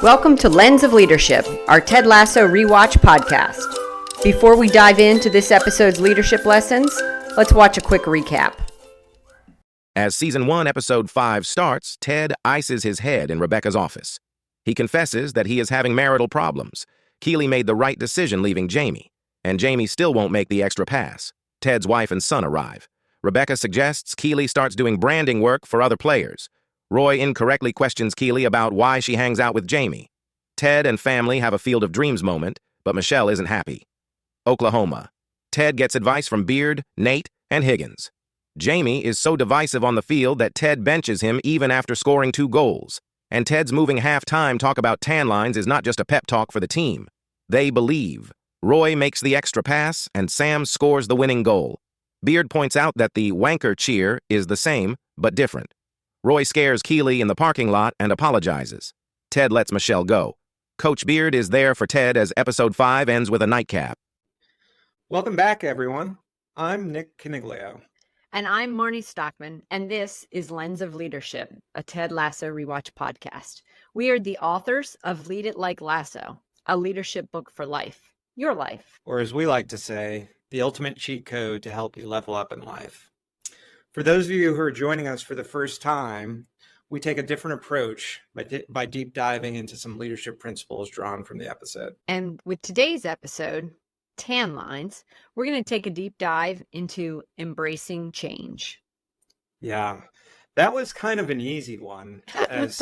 Welcome to Lens of Leadership, our Ted Lasso rewatch podcast. Before we dive into this episode's leadership lessons, let's watch a quick recap. As Season 1, Episode 5 starts, Ted ices his head in Rebecca's office. He confesses that he is having marital problems. Keely made the right decision leaving Jamie, and Jamie still won't make the extra pass. Ted's wife and son arrive. Rebecca suggests Keely starts doing branding work for other players. Roy incorrectly questions Keely about why she hangs out with Jamie. Ted and family have a Field of Dreams moment, but Michelle isn't happy. Oklahoma. Ted gets advice from Beard, Nate, and Higgins. Jamie is so divisive on the field that Ted benches him even after scoring 2 goals. And Ted's moving half-time talk about tan lines is not just a pep talk for the team. They believe. Roy makes the extra pass, and Sam scores the winning goal. Beard points out that the wanker cheer is the same, but different. Roy scares Keely in the parking lot and apologizes. Ted lets Michelle go. Coach Beard is there for Ted as Episode 5 ends with a nightcap. Welcome back, everyone. I'm Nick Caniglio. And I'm Marnie Stockman, and this is Lens of Leadership, a Ted Lasso rewatch podcast. We are the authors of Lead It Like Lasso, a leadership book for life, your life. Or as we like to say, the ultimate cheat code to help you level up in life. For those of you who are joining us for the first time, we take a different approach by deep diving into some leadership principles drawn from the episode. And with today's episode, Tan Lines, we're going to take a deep dive into embracing change. Yeah, that was kind of an easy one as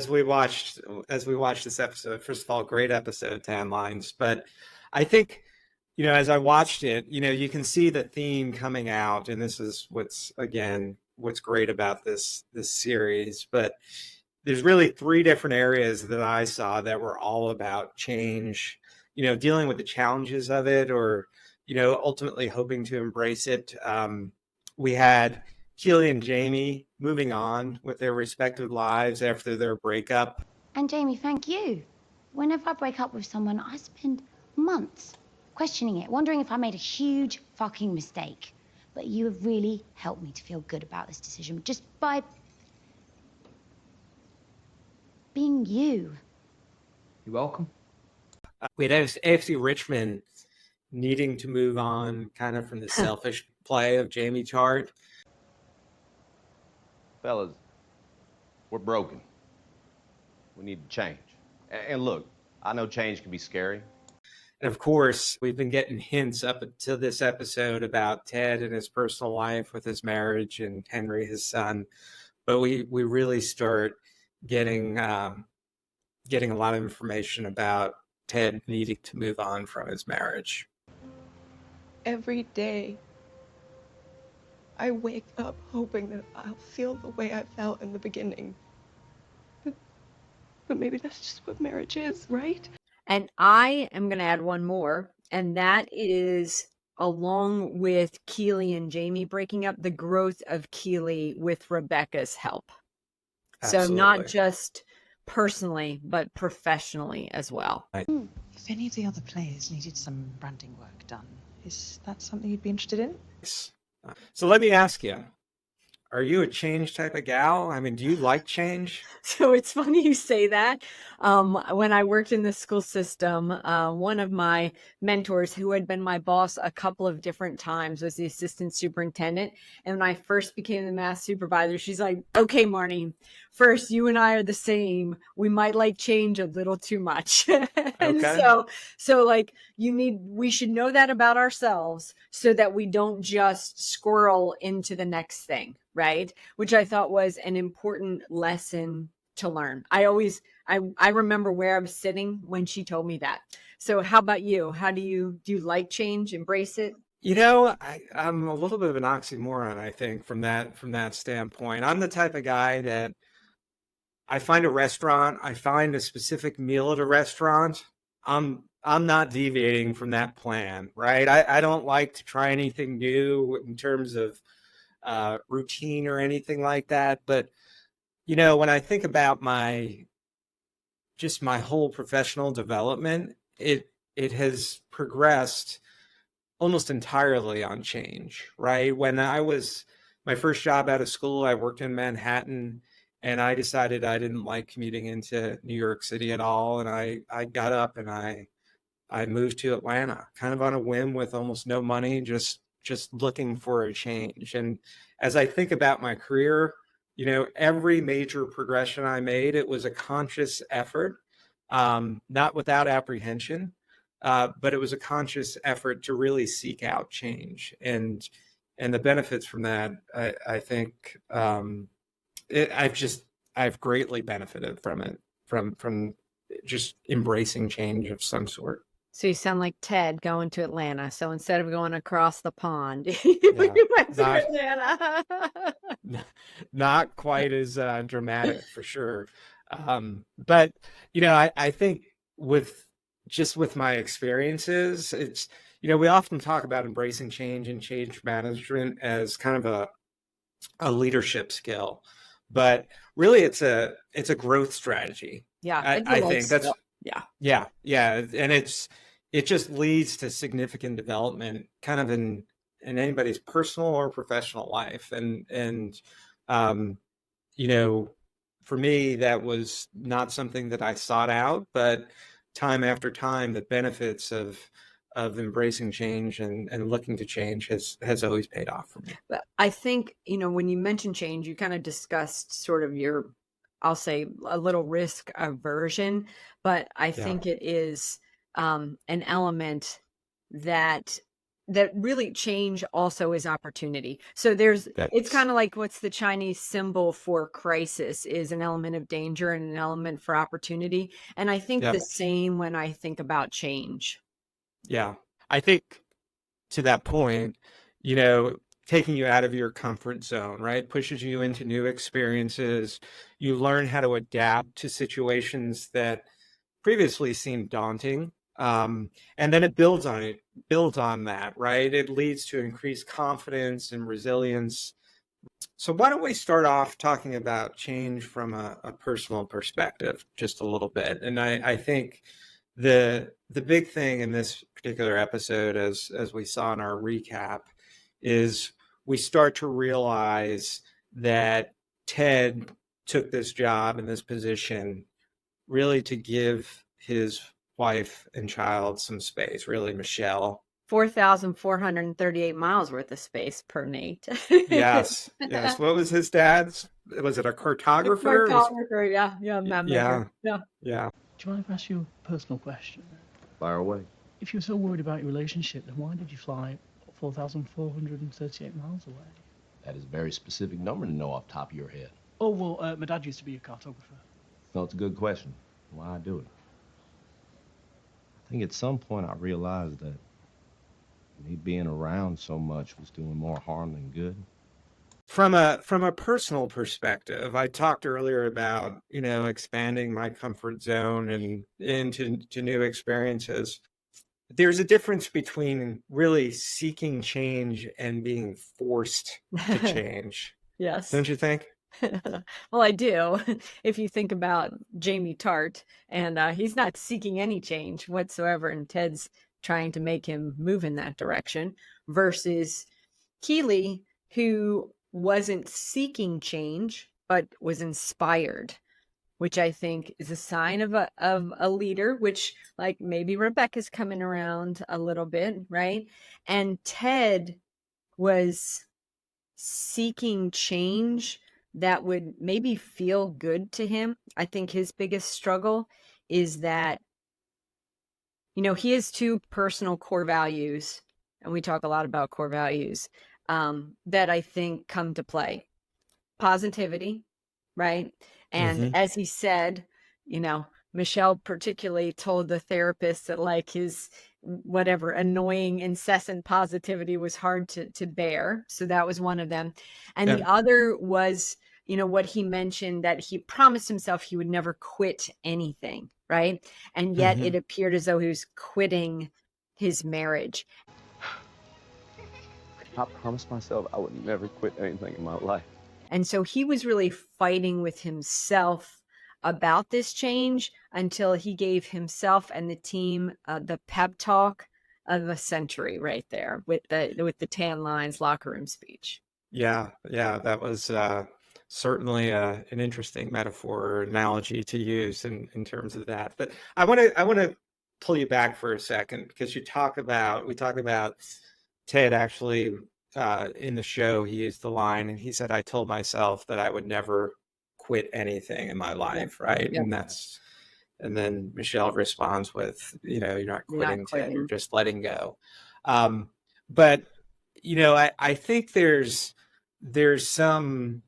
we watched this episode. First of all, great episode, Tan Lines. But I think, as I watched it, you can see the theme coming out, and this is what's great about this series. But there's really 3 different areas that I saw that were all about change, dealing with the challenges of it, or, ultimately hoping to embrace it. We had Keely and Jamie moving on with their respective lives after their breakup. And Jamie, thank you. Whenever I break up with someone, I spend months questioning it, wondering if I made a huge fucking mistake. But you have really helped me to feel good about this decision just by being you. You're welcome. We had AFC Richmond needing to move on kind of from the selfish play of Jamie Tart. Fellas, we're broken. We need to change. And look, I know change can be scary. And of course, we've been getting hints up until this episode about Ted and his personal life with his marriage and Henry, his son. But we really start getting a lot of information about Ted needing to move on from his marriage. Every day, I wake up hoping that I'll feel the way I felt in the beginning. But maybe that's just what marriage is, right? And I am going to add one more, and that is, along with Keely and Jamie breaking up, the growth of Keely with Rebecca's help. Absolutely. So not just personally, but professionally as well. If any of the other players needed some branding work done, is that something you'd be interested in? So let me ask you, are you a change type of gal? I mean, do you like change? So it's funny you say that. When I worked in the school system, one of my mentors, who had been my boss a couple of different times, was the assistant superintendent. And when I first became the math supervisor, she's like, okay, Marnie, first, you and I are the same. We might like change a little too much. And Okay. so like we should know that about ourselves so that we don't just squirrel into the next thing. Right. Which I thought was an important lesson to learn. I remember where I was sitting when she told me that. So how about you? How do you like change? Embrace it? I'm a little bit of an oxymoron, I think, from that standpoint. I'm the type of guy that I find a specific meal at a restaurant. I'm not deviating from that plan, right? I don't like to try anything new in terms of routine or anything like that. But, when I think about my whole professional development, it has progressed almost entirely on change, right? When I was my first job out of school, I worked in Manhattan, and I decided I didn't like commuting into New York City at all. And I got up and I moved to Atlanta kind of on a whim with almost no money, just looking for a change. And as I think about my career, every major progression I made, it was a conscious effort, not without apprehension, but it was a conscious effort to really seek out change. And the benefits from that, I think, I've greatly benefited from it, from just embracing change of some sort. So you sound like Ted going to Atlanta. So instead of going across the pond, Yeah, you went to not Atlanta. not quite as dramatic for sure. But I think with my experiences, it's we often talk about embracing change and change management as kind of a leadership skill, but really it's a growth strategy. Yeah, it's a I life think that's skill. Yeah. yeah, and it just leads to significant development, kind of in anybody's personal or professional life, and um, you know, for me that was not something that I sought out, but time after time, the benefits of embracing change and looking to change has always paid off for me. But I think, when you mention change, you kind of discussed sort of your, I'll say, a little risk aversion, but I Yeah. think it is an element that really change also is opportunity. So it's That's kind of like what's the Chinese symbol for crisis is an element of danger and an element for opportunity. And I think yeah, the same when I think about change. yeah. I think to that point, taking you out of your comfort zone, right? Pushes you into new experiences. You learn how to adapt to situations that previously seemed daunting. And then it builds on that, right? It leads to increased confidence and resilience. So why don't we start off talking about change from a personal perspective just a little bit? And I think the big thing in this particular episode, as we saw in our recap, is we start to realize that Ted took this job and this position really to give his wife and child some space, really, Michelle. 4,438 miles worth of space per Nate. Yes, yes. What was his dad's? Was it a cartographer? Cartographer, yeah, map Yeah, maker. Yeah. yeah. Do you mind if I ask you a personal question? Fire away. If you were so worried about your relationship, then why did you fly 4,438 miles away? That is a very specific number to know off the top of your head. Oh, well, my dad used to be a cartographer. No, it's a good question. Why I do it? I think at some point I realized that me being around so much was doing more harm than good. From a personal perspective, I talked earlier about expanding my comfort zone and into new experiences. There's a difference between really seeking change and being forced to change. Yes. Don't you think? Well, I do. If you think about Jamie Tart, and he's not seeking any change whatsoever, and Ted's trying to make him move in that direction, versus Keeley, who wasn't seeking change but was inspired, which I think is a sign of a leader, which like maybe Rebecca's coming around a little bit, right? And Ted was seeking change that would maybe feel good to him. I think his biggest struggle is that, he has two personal core values, and we talk a lot about core values, that I think come to play. Positivity, right? And as he said, Michelle particularly told the therapist that like his whatever annoying incessant positivity was hard to bear. So that was one of them. And the other was, what he mentioned, that he promised himself he would never quit anything, right? And yet it appeared as though he was quitting his marriage. I promised myself I would never quit anything in my life. And so he was really fighting with himself about this change until he gave himself and the team the pep talk of the century right there with the tan lines locker room speech. Yeah, that was certainly an interesting metaphor or analogy to use in terms of that. But I want to pull you back for a second because we talk about Ted actually in the show. He used the line and he said, "I told myself that I would never quit anything in my Yeah. life," right? Yeah. And then Michelle responds with, "You're not You're not quitting, Ted. You're quitting. just letting go." Um, but I think there's some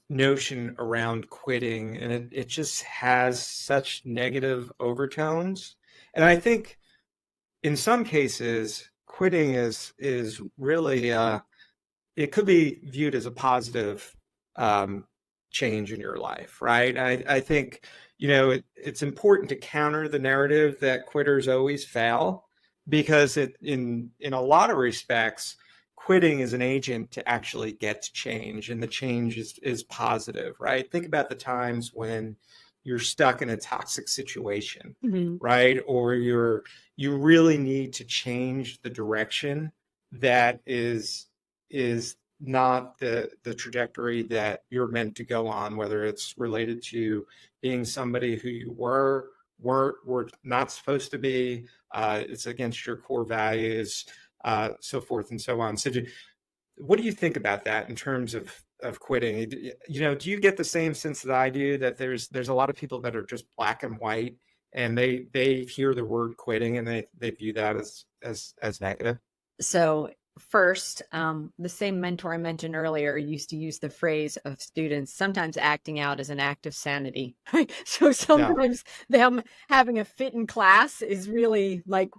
notion around quitting, and it just has such negative overtones. And I think in some cases, quitting is really it could be viewed as a positive um, change in your life, right? I think it's important to counter the narrative that quitters always fail, because in a lot of respects, quitting is an agent to actually get to change, and the change is positive, right? Think about the times when you're stuck in a toxic situation, Mhm. right? Or you really need to change the direction that is not the trajectory that you're meant to go on, whether it's related to being somebody who you were not supposed to be, it's against your core values, so forth and so on. So what do you think about that in terms of quitting? Do you get the same sense that I do, that there's a lot of people that are just black and white, and they hear the word quitting and they view that as negative? So first, the same mentor I mentioned earlier used to use the phrase of students sometimes acting out as an act of sanity. Right? So Yeah. sometimes them having a fit in class is really like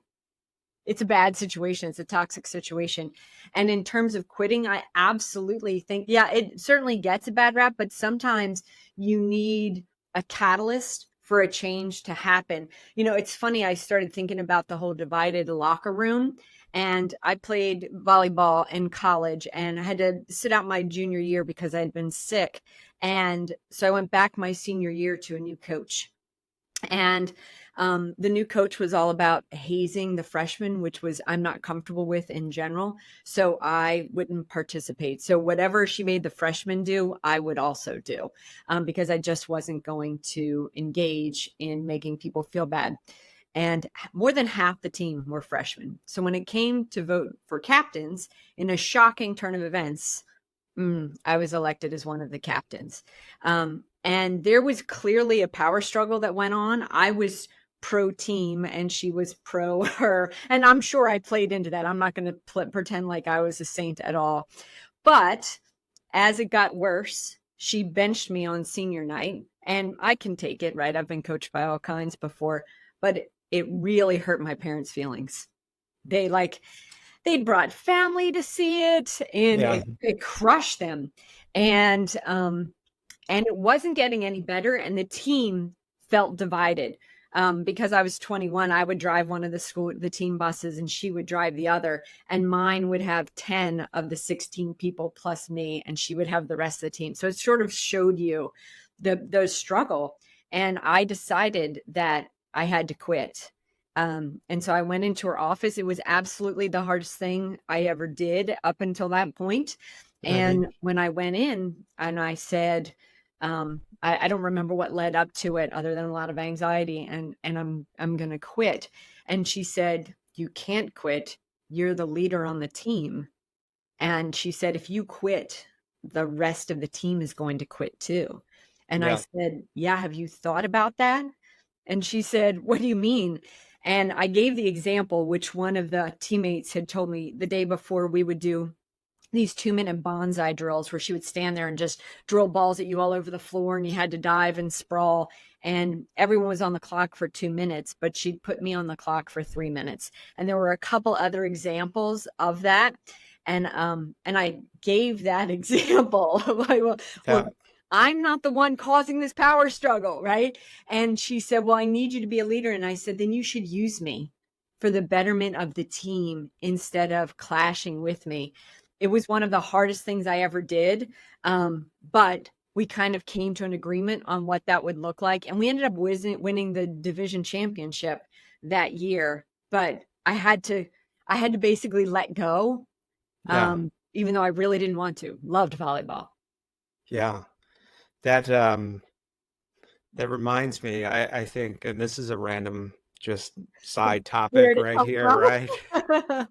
it's a bad situation. It's a toxic situation. And in terms of quitting, I absolutely think, yeah, it certainly gets a bad rap, but sometimes you need a catalyst for a change to happen. It's funny. I started thinking about the whole divided locker room, and I played volleyball in college, and I had to sit out my junior year because I'd been sick. And so I went back my senior year to a new coach. And the new coach was all about hazing the freshmen, which was I'm not comfortable with in general. So I wouldn't participate. So whatever she made the freshmen do, I would also do, because I just wasn't going to engage in making people feel bad. And more than half the team were freshmen. So when it came to vote for captains, in a shocking turn of events, I was elected as one of the captains. And there was clearly a power struggle that went on. I was pro team and she was pro her. And I'm sure I played into that. I'm not going to pretend like I was a saint at all. But as it got worse, she benched me on senior night. And I can take it, right? I've been coached by all kinds before, but it really hurt my parents' feelings. They they'd brought family to see it, and Yeah. it crushed them. And it wasn't getting any better, and the team felt divided. Because I was 21, I would drive one of the team buses, and she would drive the other, and mine would have 10 of the 16 people plus me, and she would have the rest of the team. So it sort of showed you the struggle. And I decided that I had to quit. And so I went into her office. It was absolutely the hardest thing I ever did up until that point. Mhm. And when I went in and I said, I don't remember what led up to it other than a lot of anxiety, and I'm gonna quit. And she said, "You can't quit. You're the leader on the team." And she said, "If you quit, the rest of the team is going to quit too." And I Yeah. said, "Yeah, have you thought about that?" And she said, "What do you mean?" And I gave the example, which one of the teammates had told me the day before. We would do these 2-minute bonsai drills where she would stand there and just drill balls at you all over the floor, and you had to dive and sprawl. And everyone was on the clock for 2 minutes, but she'd put me on the clock for 3 minutes. And there were a couple other examples of that. And I gave that example. Like, well, Yeah. look, I'm not the one causing this power struggle, right? And she said, "Well, I need you to be a leader." And I said, "Then you should use me for the betterment of the team instead of clashing with me." It was one of the hardest things I ever did. But we kind of came to an agreement on what that would look like. And we ended up winning the division championship that year. But I had to basically let go, Yeah. even though I really didn't want to. Loved volleyball. Yeah. That that reminds me, I think, and this is a random just side Where topic did it right come here, right? from?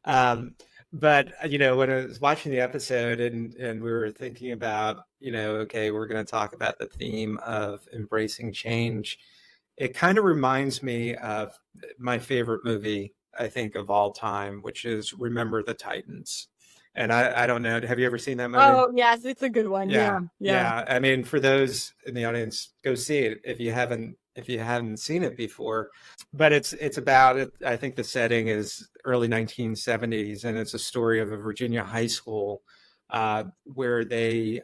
Um, but when I was watching the episode and we were thinking about, okay, we're going to talk about the theme of embracing change. It kind of reminds me of my favorite movie, I think, of all time, which is Remember the Titans. And I don't know, have you ever seen that movie? Oh, yes, it's a good one. Yeah, Yeah, yeah. yeah. I mean, for those in the audience, go see it if you haven't seen it before. But it's about it. I think the setting is early 1970s, and it's a story of a Virginia high school where they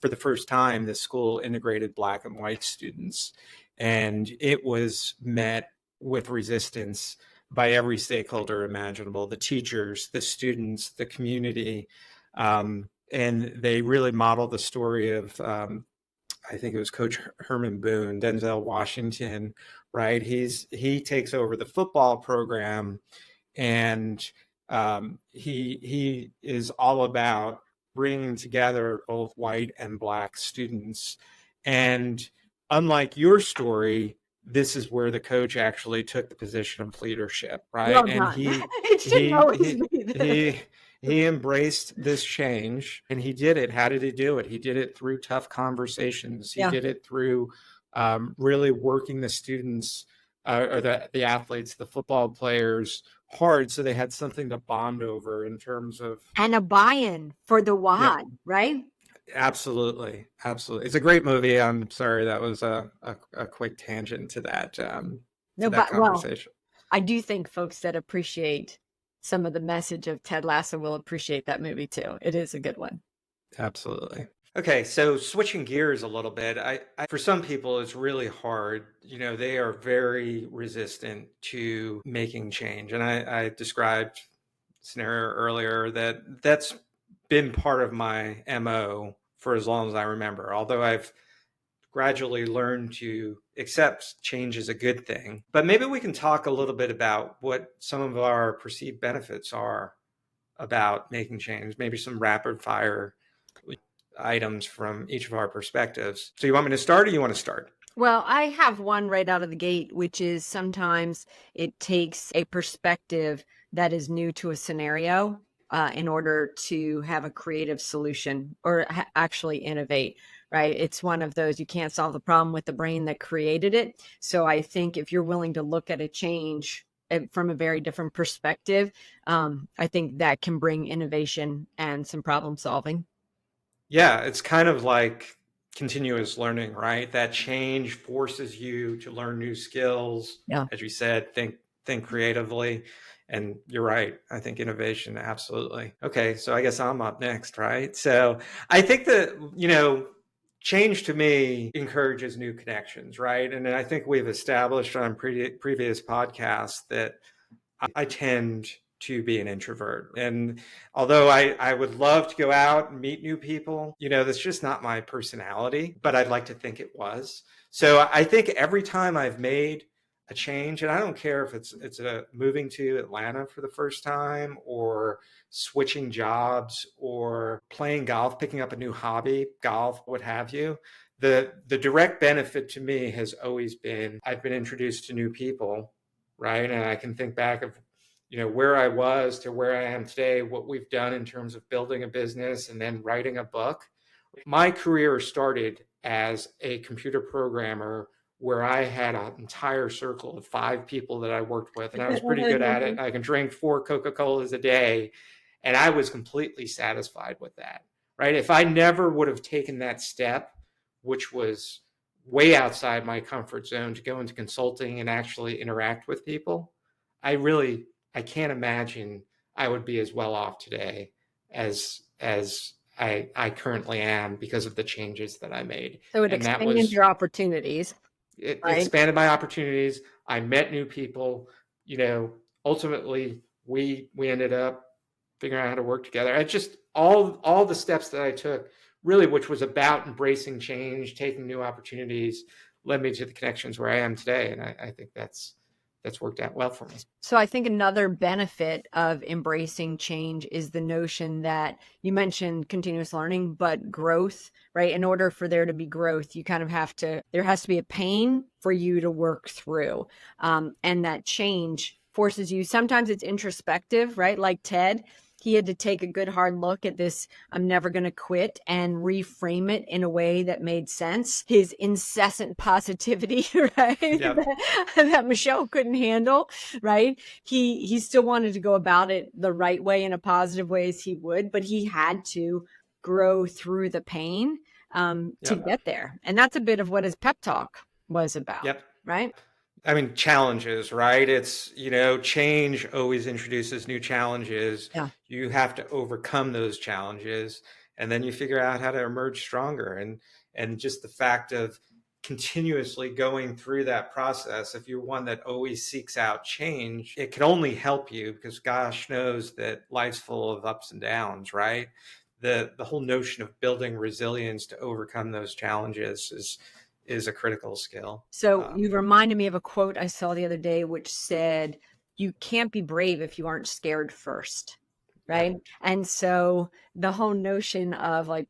for the first time the school integrated black and white students, and it was met with resistance by every stakeholder imaginable: the teachers, the students, the community. And they really modeled the story of I think it was Coach Herman Boone, Denzel Washington, right? He takes over the football program, and he is all about bringing together both white and black students. And unlike your story, this is where the coach actually took the position of leadership, right? Well And done. It shouldn't he always he be this. he he embraced this change, and he did it. How did he do it? He did it through tough conversations. He Yeah. did it through really working the students or the athletes, the football players hard, so they had something to bond over in terms of. And a buy-in for the Yeah, why, right? absolutely, absolutely. It's a great movie. I'm sorry that was a quick tangent to that No, but well, conversation. I do think folks that appreciate some of the message of Ted Lasso will appreciate that movie too. It is a good one. Absolutely. Okay, so switching gears a little bit, for some people it's really hard. They are very resistant to making change, and I described a scenario earlier that's been part of my MO for as long as I remember. Although I've gradually learned to accept change as a good thing, but maybe we can talk a little bit about what some of our perceived benefits are about making change. Maybe some rapid fire items from each of our perspectives. So you want me to start or you want to start? Well, I have one right out of the gate, which is sometimes it takes a perspective that is new to a scenario in order to have a creative solution or actually innovate, right? It's one of those, you can't solve the problem with the brain that created it. So I think if you're willing to look at a change from a very different perspective, I think that can bring innovation and some problem solving. Yeah, it's kind of like continuous learning, right? That change forces you to learn new skills. Yeah. As you said, think creatively. And you're right. I think innovation, absolutely. Okay, so I guess I'm up next, right? So I think that, change to me encourages new connections, right? And I think we've established on previous podcasts that I tend to be an introvert. And although I would love to go out and meet new people, that's just not my personality, but I'd like to think it was. So I think every time I've made a change, and I don't care if it's moving to Atlanta for the first time or switching jobs or playing golf, picking up a new hobby, golf, what have you. The direct benefit to me has always been I've been introduced to new people, right? And I can think back of, where I was to where I am today, what we've done in terms of building a business and then writing a book. My career started as a computer programmer where I had an entire circle of 5 people that I worked with, and I was pretty good at it. I can drink 4 Coca-Colas a day, and I was completely satisfied with that, right? If I never would have taken that step, which was way outside my comfort zone, to go into consulting and actually interact with people, I can't imagine I would be as well off today as I currently am because of the changes that I made. So it And that expands was your opportunities, it right? expanded my opportunities. I met new people. Ultimately we ended up figuring out how to work together. I just all the steps that I took, really, which was about embracing change, taking new opportunities, led me to the connections where I am today. And I think that's worked out well for me. So I think another benefit of embracing change is the notion that you mentioned continuous learning, but growth, right? In order for there to be growth, you kind of there has to be a pain for you to work through. And that change forces you, sometimes it's introspective, right? Like Ted, he had to take a good hard look at this, I'm never going to quit, and reframe it in a way that made sense. His incessant positivity, right? Yep. that Michelle couldn't handle, right? He still wanted to go about it the right way, in a positive way as he would, but he had to grow through the pain to Yep. get there. And that's a bit of what his pep talk was about, Yep. right? I mean, challenges, right? It's, change always introduces new challenges. Yeah. You have to overcome those challenges, and then you figure out how to emerge stronger. And just the fact of continuously going through that process, if you're one that always seeks out change, it can only help you, because gosh knows that life's full of ups and downs, right? The whole notion of building resilience to overcome those challenges is a critical skill. So you reminded me of a quote I saw the other day, which said, you can't be brave if you aren't scared first. Right. And so the whole notion of like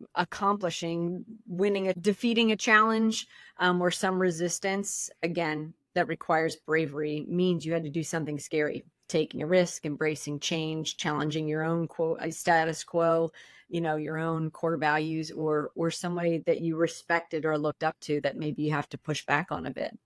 defeating a challenge or some resistance, again, that requires bravery, means you had to do something scary, taking a risk, embracing change, challenging your own status quo, your own core values, or somebody that you respected or looked up to that maybe you have to push back on a bit.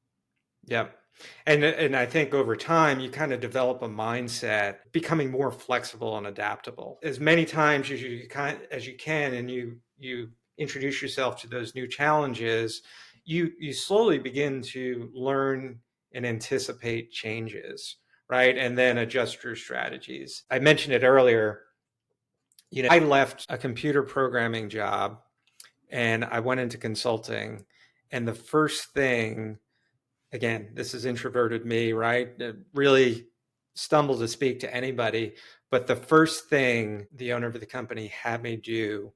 Yep. And I think over time you kind of develop a mindset becoming more flexible and adaptable. As many times as you can, and you introduce yourself to those new challenges, you slowly begin to learn and anticipate changes, right? And then adjust your strategies. I mentioned it earlier. I left a computer programming job and I went into consulting, and the first thing, again, this is introverted me, right? It really stumbled to speak to anybody. But the first thing the owner of the company had me do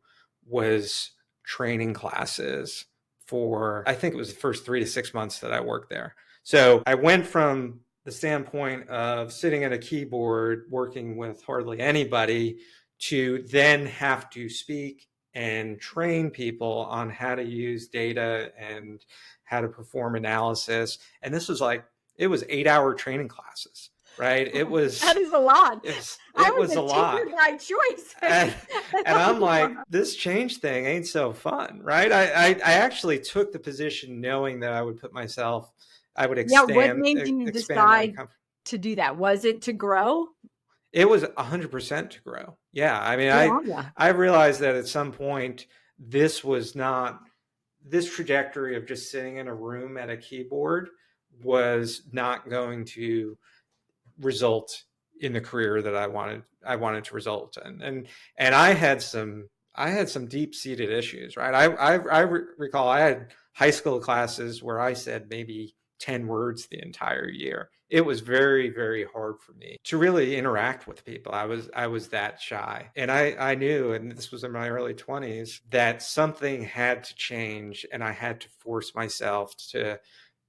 was training classes for, I think it was the first 3 to 6 months that I worked there. So I went from the standpoint of sitting at a keyboard, working with hardly anybody, to then have to speak and train people on how to use data and how to perform analysis. And this was it was 8-hour training classes, right? It was, that is a lot. It was a lot by choice. and I'm like, this change thing ain't so fun, right? I actually took the position knowing that I would expand. What made you decide to do that? Was it to grow? It was 100% to grow. Yeah. I mean, I realized that at some point, this trajectory of just sitting in a room at a keyboard was not going to result in the career that I wanted to result in. And I had some deep-seated issues, right? I recall I had high school classes where I said maybe 10 words the entire year. It was very, very hard for me to really interact with people. I was that shy. And I knew, and this was in my early 20s, that something had to change, and I had to force myself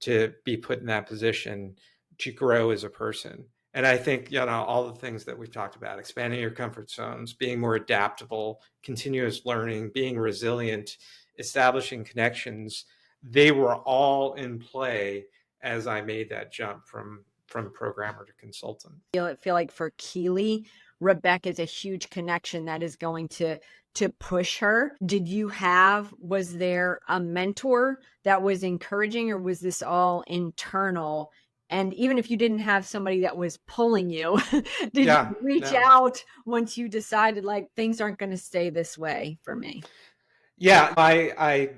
to be put in that position to grow as a person. And I think, all the things that we've talked about, expanding your comfort zones, being more adaptable, continuous learning, being resilient, establishing connections, they were all in play as I made that jump from programmer to consultant. I feel like for Keely, Rebecca is a huge connection that is going to push her. Was there a mentor that was encouraging, or was this all internal? And even if you didn't have somebody that was pulling you, did you reach out once you decided things aren't going to stay this way for me? Yeah, I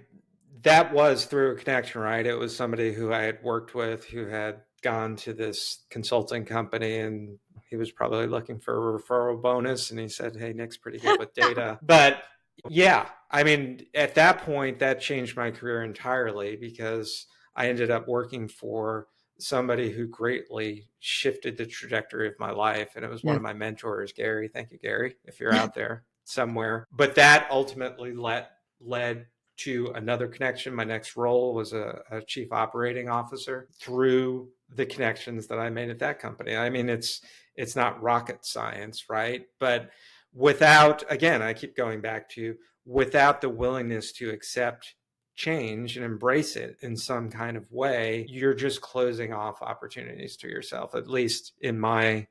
that was through a connection, right? It was somebody who I had worked with who had gone to this consulting company, and he was probably looking for a referral bonus, and he said, "Hey, Nick's pretty good with data." But yeah, I mean, at that point, that changed my career entirely, because I ended up working for somebody who greatly shifted the trajectory of my life. And it was one of my mentors, Gary. Thank you, Gary, if you're out there somewhere. But that ultimately led to another connection. My next role was a chief operating officer. Through the connections that I made at that company. I mean, it's not rocket science, right? But without, again, I keep going back to, without the willingness to accept change and embrace it in some kind of way, you're just closing off opportunities to yourself. At least in my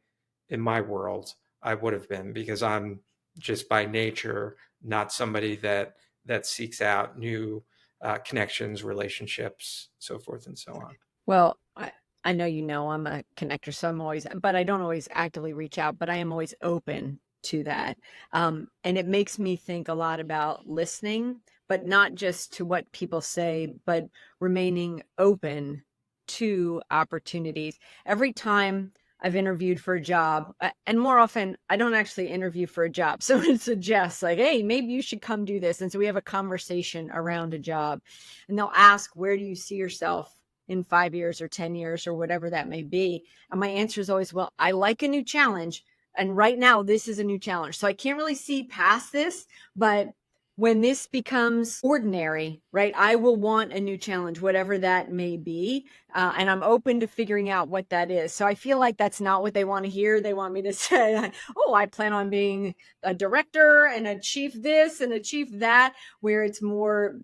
world, I would have been, because I'm just by nature not somebody that seeks out new connections, relationships, so forth and so on. Well, I know I'm a connector, so I'm always, but I don't always actively reach out, but I am always open to that. And it makes me think a lot about listening, but not just to what people say, but remaining open to opportunities. Every time I've interviewed for a job, and more often I don't actually interview for a job. Someone suggests like, hey, maybe you should come do this. And so we have a conversation around a job, and they'll ask, where do you see yourself in 5 years or 10 years or whatever that may be? And my answer is always, well, I like a new challenge. And right now, this is a new challenge. So I can't really see past this, but when this becomes ordinary, right, I will want a new challenge, whatever that may be. And I'm open to figuring out what that is. So I feel like that's not what they want to hear. They want me to say, oh, I plan on being a director and achieve this and achieve that, where it's more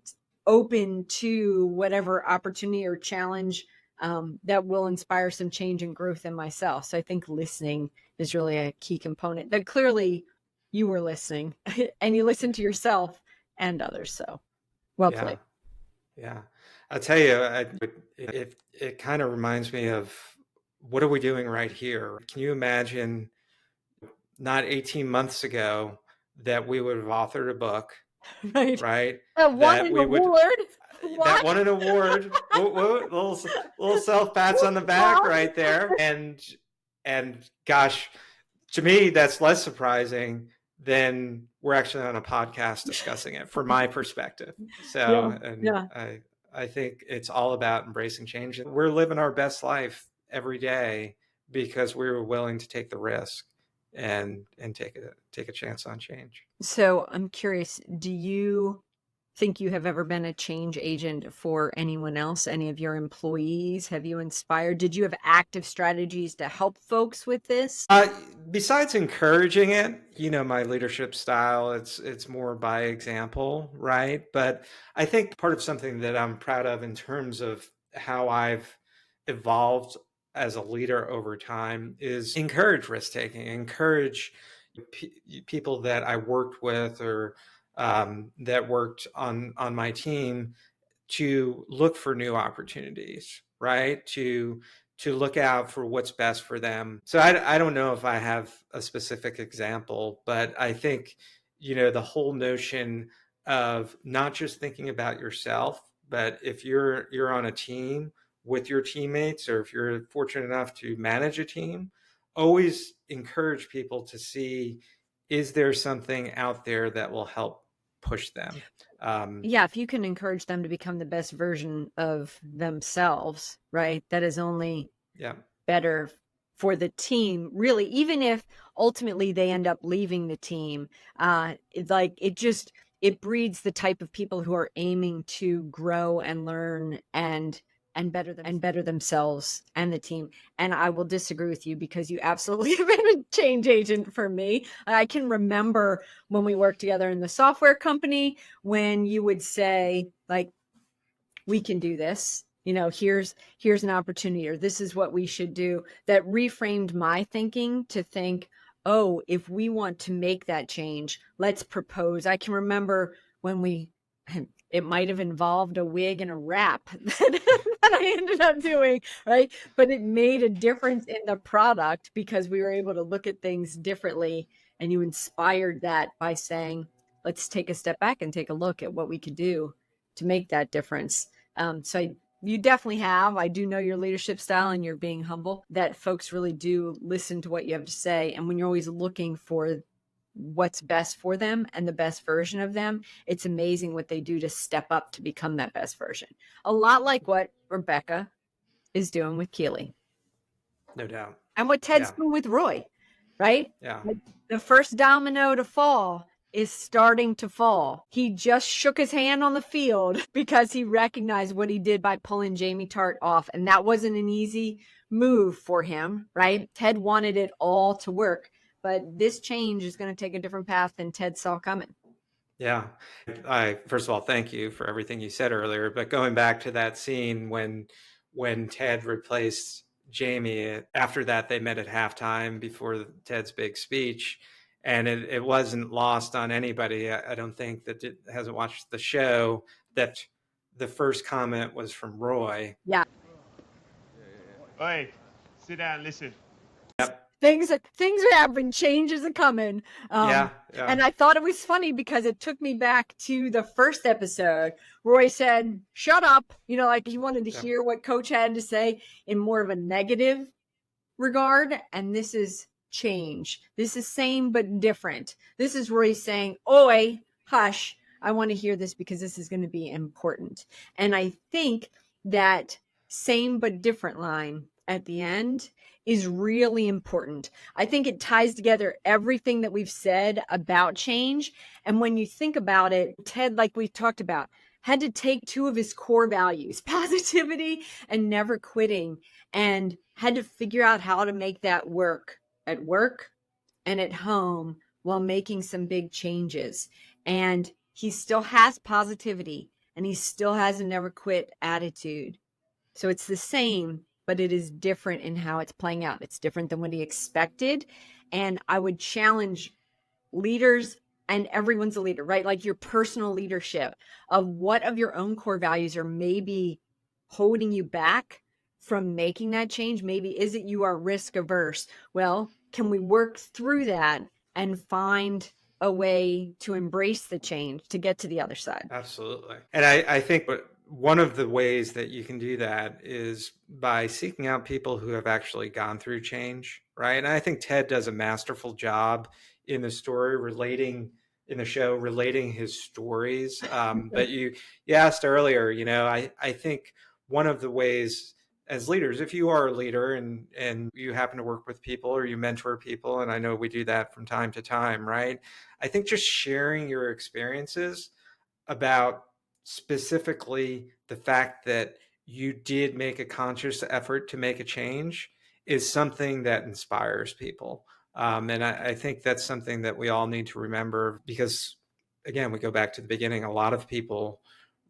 open to whatever opportunity or challenge that will inspire some change and growth in myself. So I think listening is really a key component. That clearly you were listening and you listened to yourself and others. So well played. Yeah. I'll tell you, it kind of reminds me of, what are we doing right here? Can you imagine, not 18 months ago, that we would have authored a book, right? Won an award. That won an award. Little self pats on the back right there. And gosh, to me, that's less surprising than we're actually on a podcast discussing it, from my perspective. So, I think it's all about embracing change. We're living our best life every day because we were willing to take the risk and take a chance on change. So I'm curious, do you think you have ever been a change agent for anyone else, any of your employees? Have you inspired? Did you have active strategies to help folks with this? Besides encouraging it, my leadership style, it's more by example, right? But I think part of something that I'm proud of in terms of how I've evolved as a leader over time is encourage risk taking, encourage people that I worked with or that worked on my team to look for new opportunities, right? To look out for what's best for them. So I don't know if I have a specific example, but I think, the whole notion of not just thinking about yourself, but if you're on a team with your teammates, or if you're fortunate enough to manage a team, always encourage people to see, is there something out there that will help push them? If you can encourage them to become the best version of themselves, right? That is only better for the team, really, even if ultimately they end up leaving the team. It breeds the type of people who are aiming to grow and learn and better themselves and the team. And I will disagree with you, because you absolutely have been a change agent for me. I can remember when we worked together in the software company, when you would say, like, we can do this, here's an opportunity, or this is what we should do. That reframed my thinking to think, oh, if we want to make that change, let's propose. I can remember when it might have involved a wig and a wrap that I ended up doing, right? But it made a difference in the product because we were able to look at things differently. And you inspired that by saying, let's take a step back and take a look at what we could do to make that difference. So you definitely have. I do know your leadership style, and you're being humble, that folks really do listen to what you have to say. And when you're always looking for what's best for them and the best version of them, it's amazing what they do to step up to become that best version. A lot like what Rebecca is doing with Keely. No doubt. And what Ted's doing with Roy, right? Yeah. The first domino to fall is starting to fall. He just shook his hand on the field because he recognized what he did by pulling Jamie Tart off. And that wasn't an easy move for him, right? Ted wanted it all to work, but this change is going to take a different path than Ted saw coming. Yeah. First of all, thank you for everything you said earlier. But going back to that scene when Ted replaced Jamie, after that they met at halftime before Ted's big speech. And it wasn't lost on anybody, I don't think, that hasn't watched the show, that the first comment was from Roy. Yeah. Hey, sit down, listen. Yep. Things are happening, changes are coming. Yeah. And I thought it was funny because it took me back to the first episode. Roy said, "Shut up." Like he wanted to hear what Coach had to say in more of a negative regard. And this is change. This is same but different. This is Roy saying, "Oi, hush. I want to hear this because this is going to be important." And I think that same but different line at the end is really important. I think it ties together everything that we've said about change. And when you think about it, Ted, like we talked about, had to take two of his core values, positivity and never quitting, and had to figure out how to make that work at work and at home while making some big changes. And he still has positivity and he still has a never quit attitude. So it's the same, but it is different in how it's playing out. It's different than what he expected. And I would challenge leaders, and everyone's a leader, right? Like your personal leadership of what of your own core values are maybe holding you back from making that change. Maybe is it you are risk averse? Well, can we work through that and find a way to embrace the change to get to the other side? Absolutely. And I think one of the ways that you can do that is by seeking out people who have actually gone through change, right? And I think Ted does a masterful job in the story in the show relating his stories. But you asked earlier, I think one of the ways as leaders, if you are a leader and you happen to work with people or you mentor people, and I know we do that from time to time, right? I think just sharing your experiences about specifically the fact that you did make a conscious effort to make a change is something that inspires people. And I think that's something that we all need to remember because, again, we go back to the beginning. A lot of people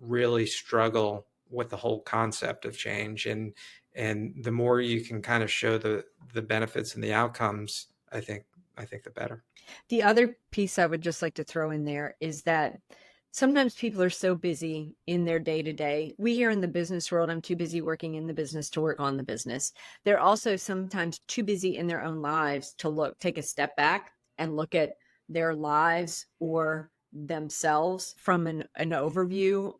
really struggle with the whole concept of change. And the more you can kind of show the benefits and the outcomes, I think the better. The other piece I would just like to throw in there is that sometimes people are so busy in their day to day. We here in the business world, I'm too busy working in the business to work on the business. They're also sometimes too busy in their own lives to take a step back and look at their lives or themselves from an overview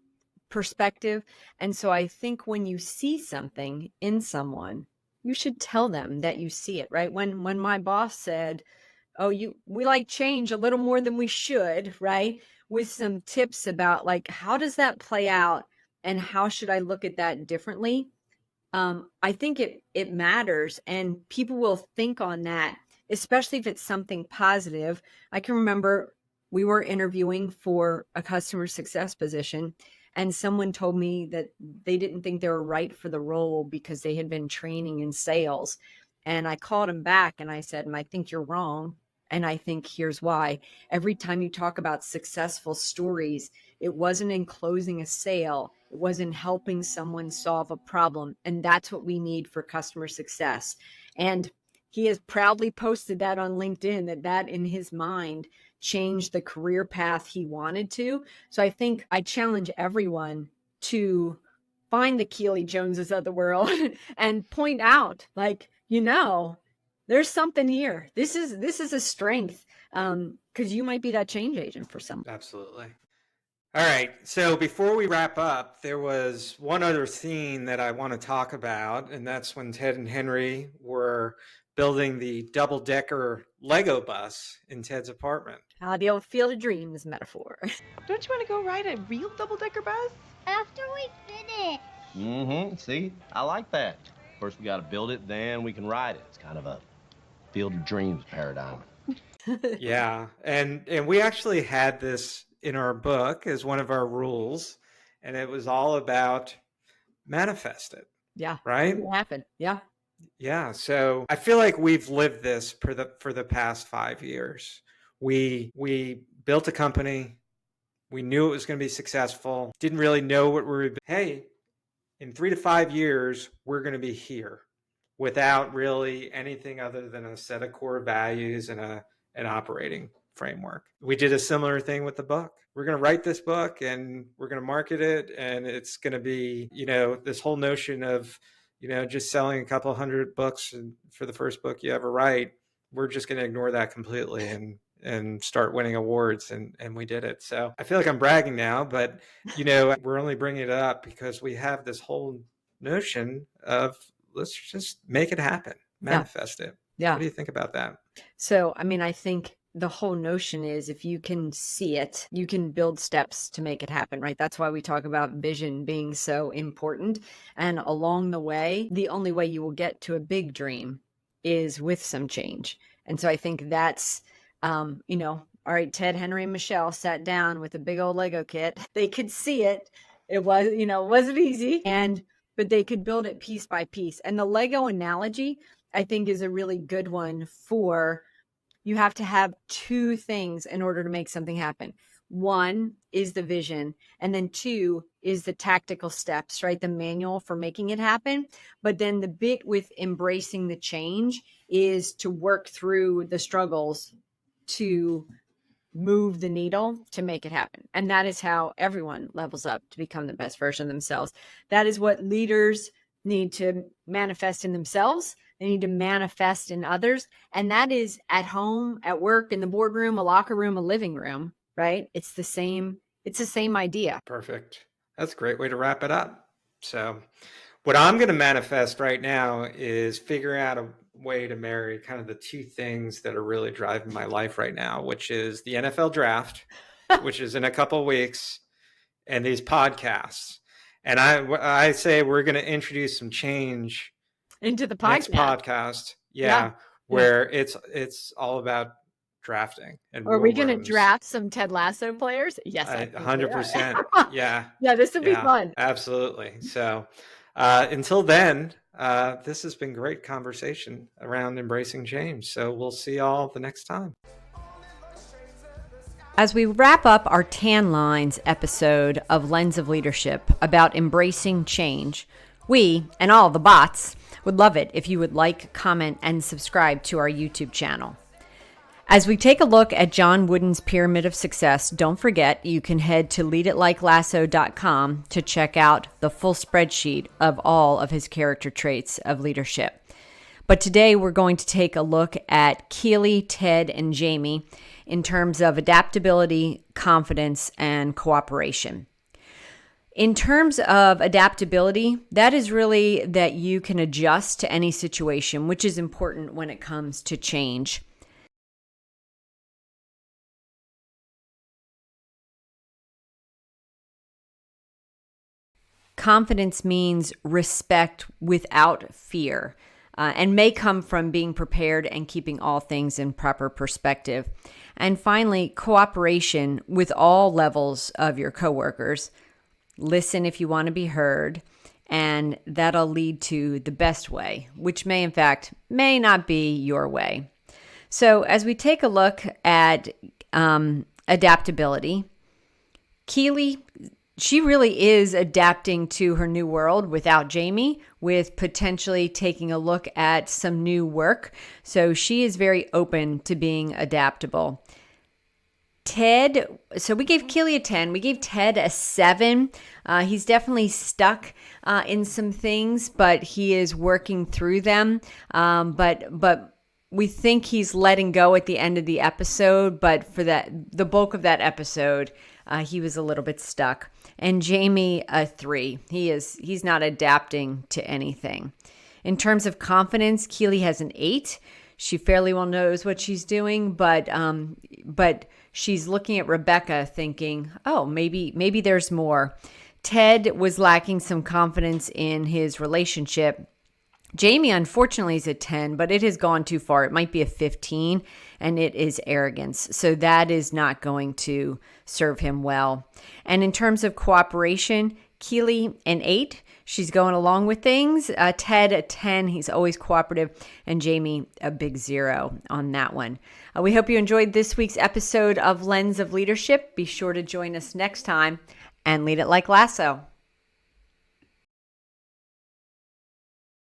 perspective. And so I think when you see something in someone, you should tell them that you see it, right? When my boss said, "Oh, we like change a little more than we should," right? With some tips about like, how does that play out and how should I look at that differently? I think it matters and people will think on that, especially if it's something positive. I can remember we were interviewing for a customer success position and someone told me that they didn't think they were right for the role because they had been training in sales. And I called him back and I said, "And I think you're wrong. And I think here's why. Every time you talk about successful stories, it wasn't in closing a sale. It wasn't helping someone solve a problem. And that's what we need for customer success." And he has proudly posted that on LinkedIn, that in his mind changed the career path he wanted to. So I think I challenge everyone to find the Keely Joneses of the world and point out, like, there's something here. This is a strength because you might be that change agent for someone. Absolutely. All right. So before we wrap up, there was one other scene that I want to talk about, and that's when Ted and Henry were building the double-decker Lego bus in Ted's apartment. The old Field of Dreams metaphor. Don't you want to go ride a real double-decker bus? After we finish. Mm-hmm. See, I like that. First we got to build it, then we can ride it. It's kind of a Field of Dreams paradigm. Yeah, and we actually had this in our book as one of our rules, and it was all about manifest it, Yeah. right? Make it happen. Yeah. Yeah, so I feel like we've lived this for the past 5 years. We built a company. We knew it was going to be successful. Didn't really know what we were. Hey, in 3 to 5 years, we're going to be here without really anything other than a set of core values and an operating framework. We did a similar thing with the book. We're going to write this book and we're going to market it. And it's going to be, this whole notion of, just selling a couple hundred books for the first book you ever write. We're just going to ignore that completely and start winning awards. And we did it. So I feel like I'm bragging now, but we're only bringing it up because we have this whole notion of let's just make it happen, manifest it. Yeah. What do you think about that? So, I mean, I think the whole notion is if you can see it, you can build steps to make it happen, right? That's why we talk about vision being so important. And along the way, the only way you will get to a big dream is with some change. And so I think that's, all right, Ted, Henry, and Michelle sat down with a big old Lego kit. They could see it. It was, it wasn't easy. But they could build it piece by piece. And the Lego analogy, I think, is a really good one for you have to have two things in order to make something happen. One is the vision, and then two is the tactical steps, right? The manual for making it happen. But then the bit with embracing the change is to work through the struggles to move the needle to make it happen. And that is how everyone levels up to become the best version of themselves. That is what leaders need to manifest in themselves. They need to manifest in others. And that is at home, at work, in the boardroom, a locker room, a living room, right? It's the same idea. Perfect. That's a great way to wrap it up. So what I'm going to manifest right now is figuring out a way to marry kind of the two things that are really driving my life right now, which is the NFL draft, which is in a couple of weeks, and these podcasts. And I say we're going to introduce some change into the podcast. Next podcast. Yeah. Where it's all about drafting. And are we going to draft some Ted Lasso players? Yes, 100%. Yeah. Yeah, this would be fun. Absolutely. So until then, this has been great conversation around embracing change. So we'll see y'all the next time. As we wrap up our Tan Lines episode of Lens of Leadership about embracing change, we, and all the bots, would love it if you would like, comment, and subscribe to our YouTube channel. As we take a look at John Wooden's Pyramid of Success, don't forget you can head to leaditlikelasso.com to check out the full spreadsheet of all of his character traits of leadership. But today we're going to take a look at Keely, Ted, and Jamie in terms of adaptability, confidence, and cooperation. In terms of adaptability, that is really that you can adjust to any situation, which is important when it comes to change. Confidence means respect without fear, and may come from being prepared and keeping all things in proper perspective. And finally, cooperation with all levels of your coworkers. Listen if you want to be heard, and that'll lead to the best way, which may not be your way. So as we take a look at adaptability, Keely, she really is adapting to her new world without Jamie, with potentially taking a look at some new work. So she is very open to being adaptable. Ted, so we gave Keely a 10. We gave Ted a 7. He's definitely stuck in some things, but he is working through them. But we think he's letting go at the end of the episode. But for the bulk of that episode, he was a little bit stuck. And Jamie, a 3. He's not adapting to anything. In terms of confidence, Keely has an 8. She fairly well knows what she's doing, but she's looking at Rebecca thinking, oh, maybe there's more. Ted was lacking some confidence in his relationship, Jamie, unfortunately, is a 10, but it has gone too far. It might be a 15, and it is arrogance. So that is not going to serve him well. And in terms of cooperation, Keely, an 8. She's going along with things. Ted, a 10. He's always cooperative. And Jamie, a big 0 on that one. We hope you enjoyed this week's episode of Lens of Leadership. Be sure to join us next time and lead it like Lasso.